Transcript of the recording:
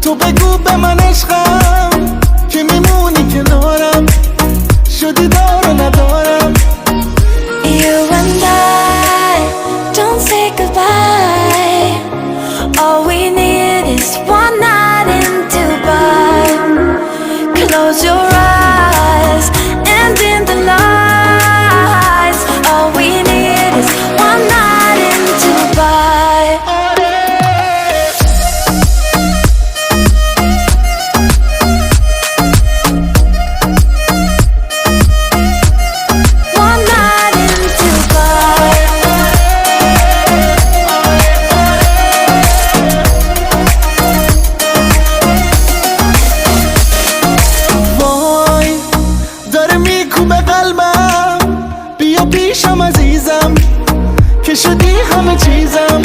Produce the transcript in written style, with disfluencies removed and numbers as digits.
تو بگو به من عشقم که میمونی کنارم، شدی دار و ندارم. You and I don't say goodbye. All we need is one night in Dubai. Close your eyes and dim the lights. All we need is one night in Dubai. One night in Dubai. وای داره میکوبه قلبم، بیا پیشم عزیزم که شدی همه چیزم.